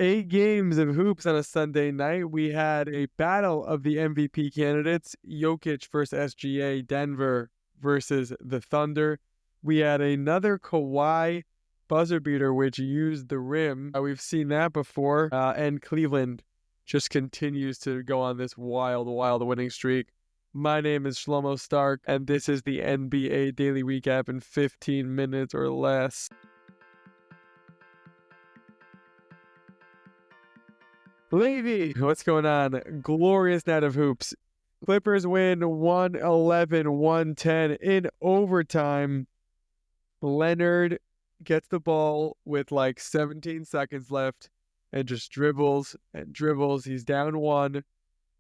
8 games of hoops on a Sunday night. We had a battle of the MVP candidates, Jokic versus SGA, Denver versus the Thunder. We had another Kawhi buzzer beater, which used the rim. We've seen that before. And Cleveland just continues to go on this wild winning streak. My name is Shlomo Stark, and this is the NBA Daily Recap in 15 minutes or less. Levy, what's going on? Glorious night of hoops. Clippers win 111-110 in overtime. Leonard gets the ball with like 17 seconds left and just dribbles and dribbles. He's down one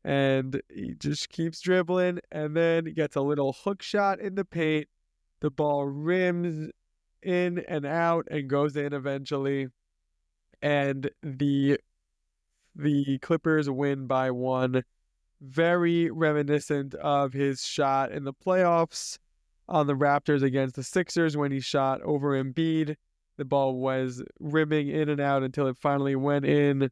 and he just keeps dribbling and then gets a little hook shot in the paint. The ball rims in and out and goes in eventually. And the Clippers win by 1. Very reminiscent of his shot in the playoffs on the Raptors against the Sixers when he shot over Embiid. The ball was rimming in and out until it finally went in.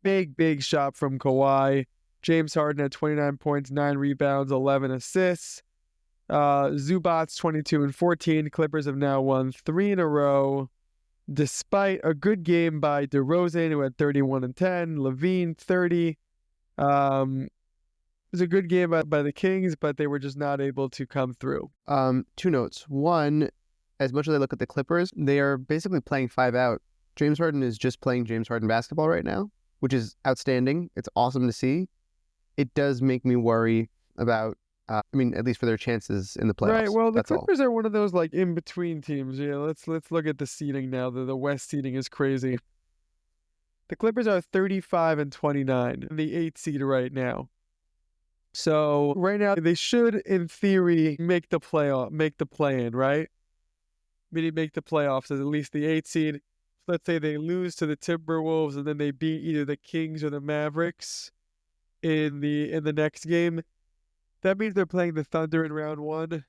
Big shot from Kawhi. James Harden had 29 points, 9 rebounds, 11 assists. Zubats 22 and 14. Clippers have now won 3 in a row. Despite a good game by DeRozan, who had 31 and 10, Levine 30. It was a good game by the Kings, but they were just not able to come through. 2 notes. One, as much as I look at the Clippers, they are basically playing 5 out. James Harden is just playing James Harden basketball right now, which is outstanding. It's awesome to see. It does make me worry about, at least for their chances in the playoffs. Right, well, the Clippers are one of those like in-between teams. Yeah, let's look at the seeding now. The West seeding is crazy. The Clippers are 35 and 29, the 8th seed right now. So right now they should, in theory, make the play-in, right? Meaning make the playoffs as at least the 8th seed. Let's say they lose to the Timberwolves and then they beat either the Kings or the Mavericks in the next game. That means they're playing the Thunder in round 1.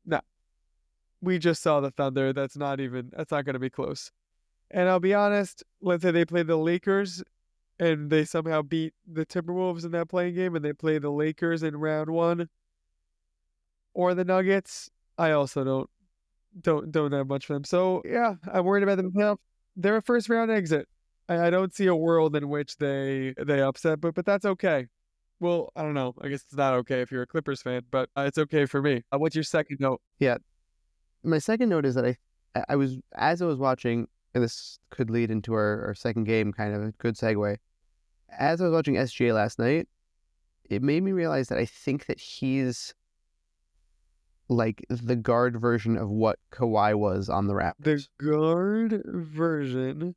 No. We just saw the Thunder. That's not going to be close. And I'll be honest, let's say they play the Lakers and they somehow beat the Timberwolves in that playing game and they play the Lakers in round 1 or the Nuggets, I also don't have much for them. So yeah, I'm worried about them. They're a first round exit. I don't see a world in which they upset, but that's okay. Well, I don't know. I guess it's not okay if you're a Clippers fan, but it's okay for me. What's your second note? Yeah. My second note is that I was watching, and this could lead into our second game, kind of a good segue. As I was watching SGA last night, it made me realize that I think that he's like the guard version of what Kawhi was on the Raptors. The guard version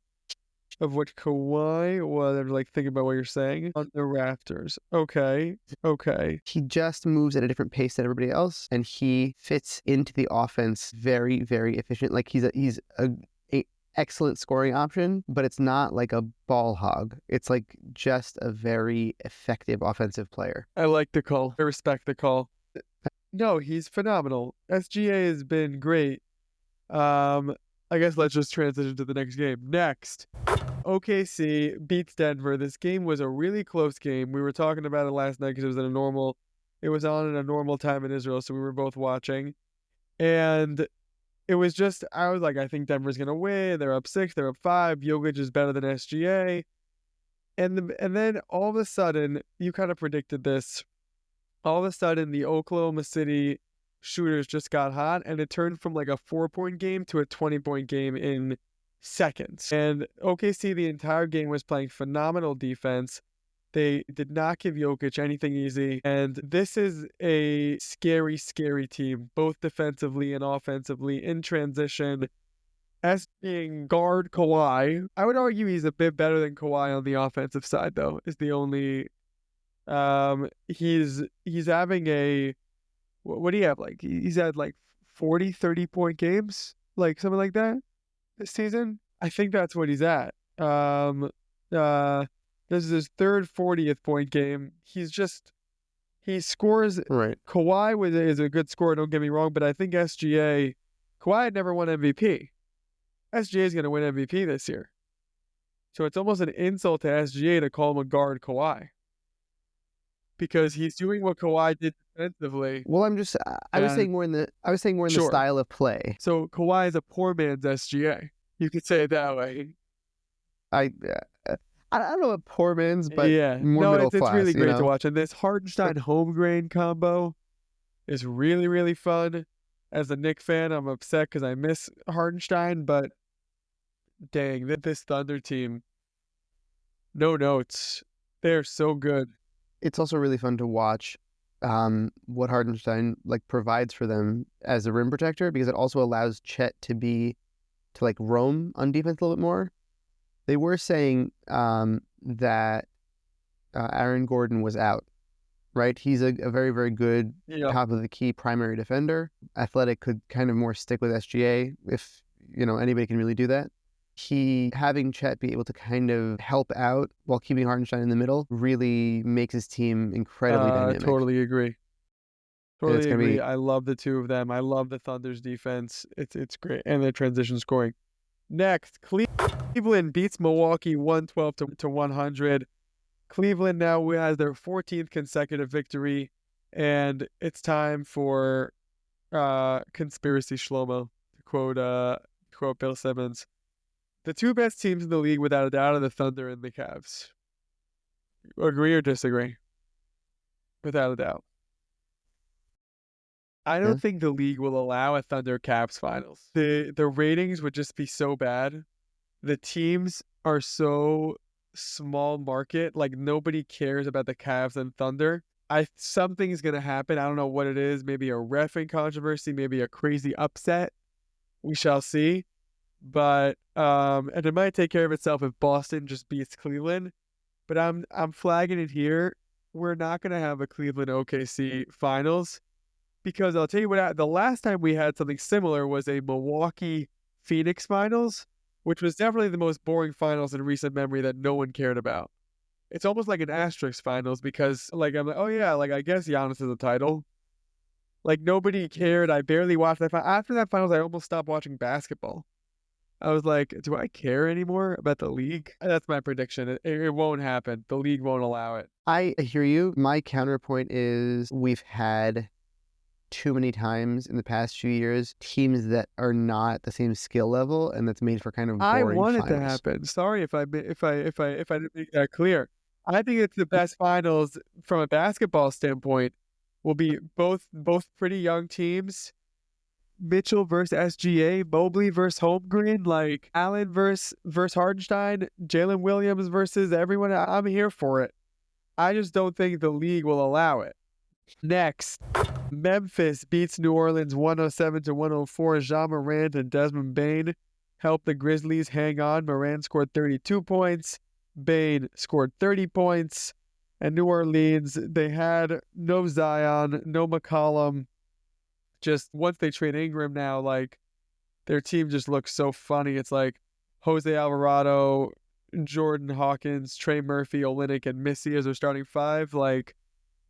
of what Kawhi was. I'm like thinking about what you're saying on the Raptors. Okay. He just moves at a different pace than everybody else, and he fits into the offense very, very efficient. Like he's a excellent scoring option, but it's not like a ball hog. It's like just a very effective offensive player. I like the call. I respect the call. No, he's phenomenal. SGA has been great. I guess let's just transition to the next game. Next, OKC beats Denver. This game was a really close game. We were talking about it last night because it was on at a normal time in Israel, so we were both watching. And it was just, I was like, I think Denver's going to win. They're up 6, they're up 5. Jokic is better than SGA. And then all of a sudden, you kind of predicted this. All of a sudden, the Oklahoma City shooters just got hot, and it turned from like a 4-point game to a 20-point game in seconds. And OKC the entire game was playing phenomenal defense. They did not give Jokic anything easy, and this is a scary team, both defensively and offensively in transition. As being guard Kawhi, I would argue he's a bit better than Kawhi on the offensive side, though, is the only he's having a, what do you have? Like, he's had like 30 point games, like something like that this season. I think that's what he's at. This is his third 40th point game. He scores. Right. Kawhi is a good scorer, don't get me wrong, but I think Kawhi had never won MVP. SGA is going to win MVP this year. So it's almost an insult to SGA to call him a guard Kawhi. Because he's doing what Kawhi did defensively. Well, I was saying more in the Sure. style of play. So Kawhi is a poor man's SGA. You could say it that way. I don't know what poor man's, but yeah, more no, middle it's class. really great you know? to watch. And this Hartenstein Holmgren combo is really, really fun. As a Knicks fan, I'm upset because I miss Hartenstein, but dang, this Thunder team, no notes. They're so good. It's also really fun to watch what Hardenstein like provides for them as a rim protector, because it also allows Chet to like roam on defense a little bit more. They were saying that Aaron Gordon was out, right? He's a very, very good top of the key primary defender. Athletic could kind of more stick with SGA if, anybody can really do that. Having Chet be able to kind of help out while keeping Hartenstein in the middle really makes his team incredibly dynamic. Totally agree. Totally gonna agree. be- I love the two of them. I love the Thunder's defense. It's great. And their transition scoring. Next, Cleveland beats Milwaukee 112 to 100. Cleveland now has their 14th consecutive victory, and it's time for conspiracy Shlomo, to quote Bill Simmons. The two best teams in the league, without a doubt, are the Thunder and the Cavs. Agree or disagree? Without a doubt. I don't think the league will allow a Thunder Cavs finals. The ratings would just be so bad. The teams are so small market, like nobody cares about the Cavs and Thunder. Something's gonna happen. I don't know what it is. Maybe a reffing controversy, maybe a crazy upset. We shall see. But and it might take care of itself if Boston just beats Cleveland. But I'm flagging it here. We're not gonna have a Cleveland OKC finals, because I'll tell you what, the last time we had something similar was a Milwaukee Phoenix finals, which was definitely the most boring finals in recent memory that no one cared about. It's almost like an asterisk finals, because like I'm like, oh yeah, like I guess Giannis is a title. Like nobody cared. I barely watched that. After that finals, I almost stopped watching basketball. I was like, do I care anymore about the league? That's my prediction. It won't happen. The league won't allow it. I hear you. My counterpoint is we've had too many times in the past few years teams that are not the same skill level, and that's made for kind of boring I want it to finals. happen. Sorry if I didn't make that clear. I think it's the best finals from a basketball standpoint. Will be both pretty young teams. Mitchell versus SGA, Mobley versus Holmgren, like Allen versus Hardenstein, Jalen Williams versus everyone. I'm here for it. I just don't think the league will allow it. Next, Memphis beats New Orleans 107 to 104. Ja Morant and Desmond Bane helped the Grizzlies hang on. Morant scored 32 points. Bane scored 30 points. And New Orleans, they had no Zion, no McCollum. Just once they trade Ingram now, like their team just looks so funny. It's like Jose Alvarado, Jordan Hawkins, Trey Murphy, Olynyk, and Missy as their starting five. Like,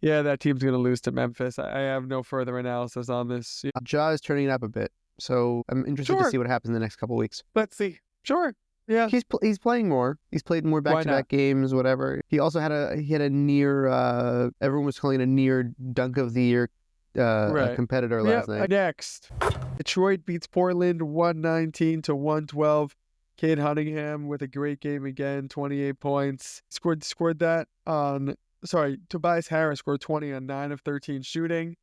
yeah, that team's going to lose to Memphis. I have no further analysis on this. Ja is turning it up a bit, so I'm interested to see what happens in the next couple of weeks. Let's see. Sure. Yeah. He's playing more. He's played more back-to-back games, whatever. He also had a near everyone was calling it a near dunk of the year competitor last night. Next, Detroit beats Portland 119 to 112. Cade Cunningham with a great game again, 28 points. Scored that on. Sorry, Tobias Harris scored 20 on 9 of 13 shooting,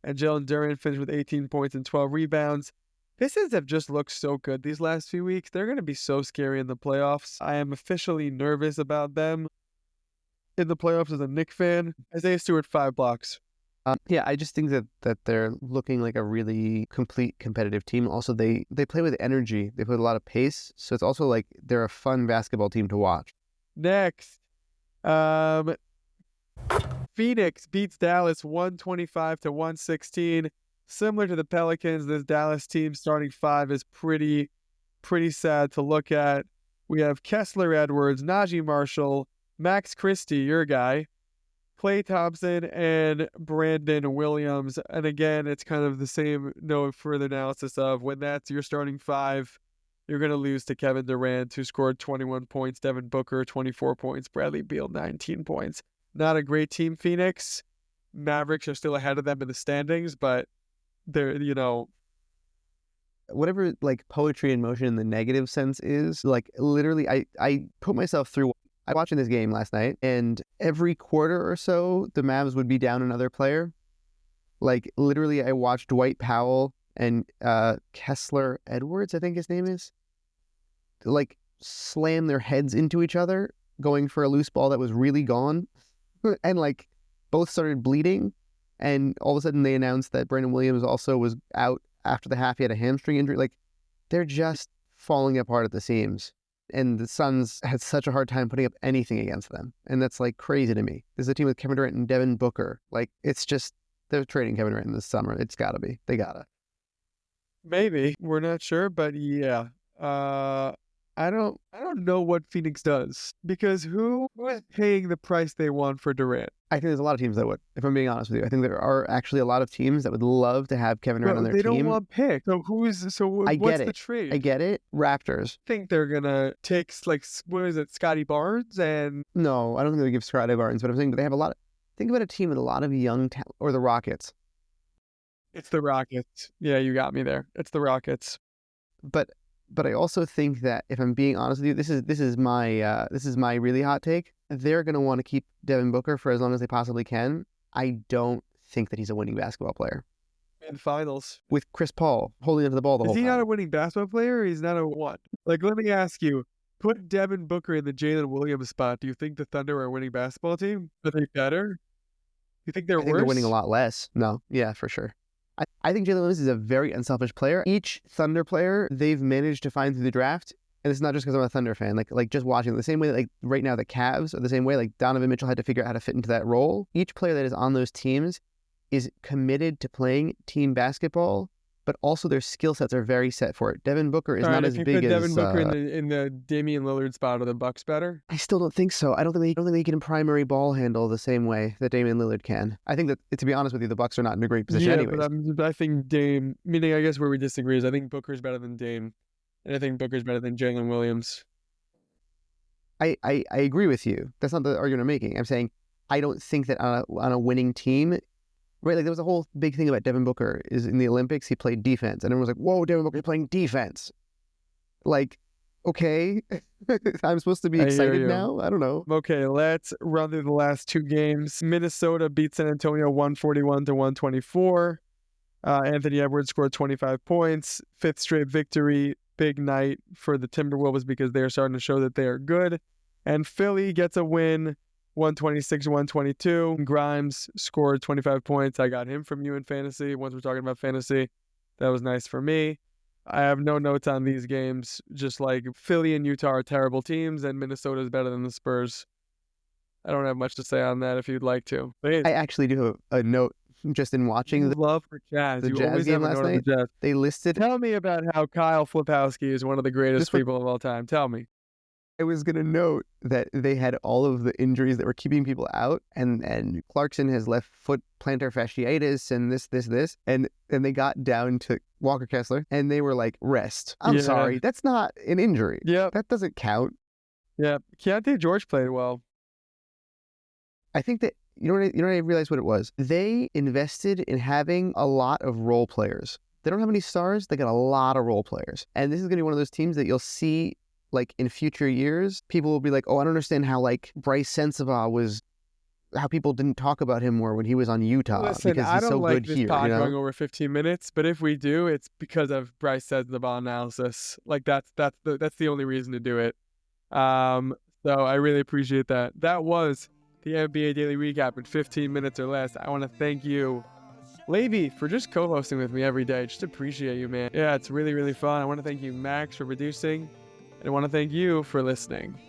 and Jalen Duren finished with 18 points and 12 rebounds. Pistons have just looked so good these last few weeks. They're going to be so scary in the playoffs. I am officially nervous about them in the playoffs as a Knicks fan. Isaiah Stewart, 5 blocks. Yeah, I just think that they're looking like a really complete competitive team. Also, they play with energy. They play with a lot of pace. So it's also like they're a fun basketball team to watch. Next, Phoenix beats Dallas 125 to 116. Similar to the Pelicans, this Dallas team starting five is pretty sad to look at. We have Kessler Edwards, Najee Marshall, Max Christie, your guy, Klay Thompson, and Brandon Williams. And again, it's kind of the same, no further analysis of when that's your starting five, You're going to lose to Kevin Durant, who scored 21 points, Devin Booker, 24 points, Bradley Beal, 19 points. Not a great team, Phoenix. Mavericks are still ahead of them in the standings, but they're, whatever like poetry in motion in the negative sense is, like literally I put myself through. I watched this game last night, and every quarter or so, the Mavs would be down another player. Like literally, I watched Dwight Powell and Kessler Edwards, I think his name is, like slam their heads into each other, going for a loose ball that was really gone, and like both started bleeding, and all of a sudden they announced that Brandon Williams also was out after the half. He had a hamstring injury. Like they're just falling apart at the seams. And the Suns had such a hard time putting up anything against them. And that's like crazy to me. This is a team with Kevin Durant and Devin Booker. Like it's just, they're trading Kevin Durant this summer. It's gotta be. They gotta. maybe. We're not sure, but yeah. I don't know what Phoenix does, because who is paying the price they want for Durant? I think there's a lot of teams that would, if I'm being honest with you. I think there are actually a lot of teams that would love to have Kevin Durant on their They team. don't want pick. So I what's get the it. trade? I get it. Raptors. I think they're gonna take like, what is it, Scotty Barnes? And No, I don't think they give Scotty Barnes, but I'm saying they have a lot. Think about a team with a lot of young talent, or the Rockets. it's the Rockets. Yeah, you got me there. It's the Rockets. But I also think that, if I'm being honest with you, this is my really hot take. They're going to want to keep Devin Booker for as long as they possibly can. I don't think that he's a winning basketball player. In the finals. With Chris Paul holding onto the ball the whole time. Is he not a winning basketball player, or he's not a what? Like, let me ask you, put Devin Booker in the Jalen Williams spot. Do you think the Thunder are a winning basketball team? Are they better? You think they're I think worse? they're winning a lot less. No, yeah, for sure. I think Jalen Williams is a very unselfish player. Each Thunder player they've managed to find through the draft, and it's not just because I'm a Thunder fan. Like just watching the same way that, like right now, the Cavs are the same way. Like Donovan Mitchell had to figure out how to fit into that role. Each player that is on those teams is committed to playing team basketball, but also their skill sets are very set for it. Devin Booker is not as big as. If you put Devin Booker in the Damian Lillard spot, are the Bucks better? I still don't think so. I don't think they can primary ball handle the same way that Damian Lillard can. I think that, to be honest with you, the Bucks are not in a great position anyways. But I think Dame, meaning I guess where we disagree is I think Booker's better than Dame, and I think Booker's better than Jalen Williams. I agree with you. That's not the argument I'm making. I'm saying I don't think that on a winning team. Right, like there was a whole big thing about Devin Booker is in the Olympics, he played defense. And everyone was like, whoa, Devin Booker playing defense. Like, okay, I'm supposed to be excited now? I don't know. Okay, let's run through the last two games. Minnesota beat San Antonio 141-124. Anthony Edwards scored 25 points. Fifth straight victory. Big night for the Timberwolves because they're starting to show that they are good. And Philly gets a win. 126-122. Grimes scored 25 points. I got him from you in fantasy. Once we're talking about fantasy, that was nice for me. I have no notes on these games. Just like Philly and Utah are terrible teams, and Minnesota is better than the Spurs. I don't have much to say on that if you'd like to. I actually do have a note just in watching love for Jazz. The Jazz game last night. They listed. Tell me about how Kyle Flipowski is one of the greatest people of all time. Tell me. I was going to note that they had all of the injuries that were keeping people out, and Clarkson has left foot plantar fasciitis and this, and they got down to Walker Kessler, and they were like, rest. I'm sorry, that's not an injury. Yeah, that doesn't count. Yeah, Keontae George played well. I think that you know what I realized what it was. They invested in having a lot of role players. They don't have any stars. They got a lot of role players, and this is going to be one of those teams that you'll see. Like in future years, people will be like, oh, I don't understand how like Bryce Sensabaugh was, how people didn't talk about him more when he was on Utah. Listen, because I he's don't so like good this here, pod you know? going over 15 minutes, but if we do, it's because of Bryce Sensabaugh analysis. Like that's the only reason to do it. So I really appreciate that. That was the NBA Daily Recap in 15 minutes or less. I want to thank you, Levy, for just co-hosting with me every day. Just appreciate you, man. Yeah, it's really, really fun. I want to thank you, Max, for producing. I want to thank you for listening.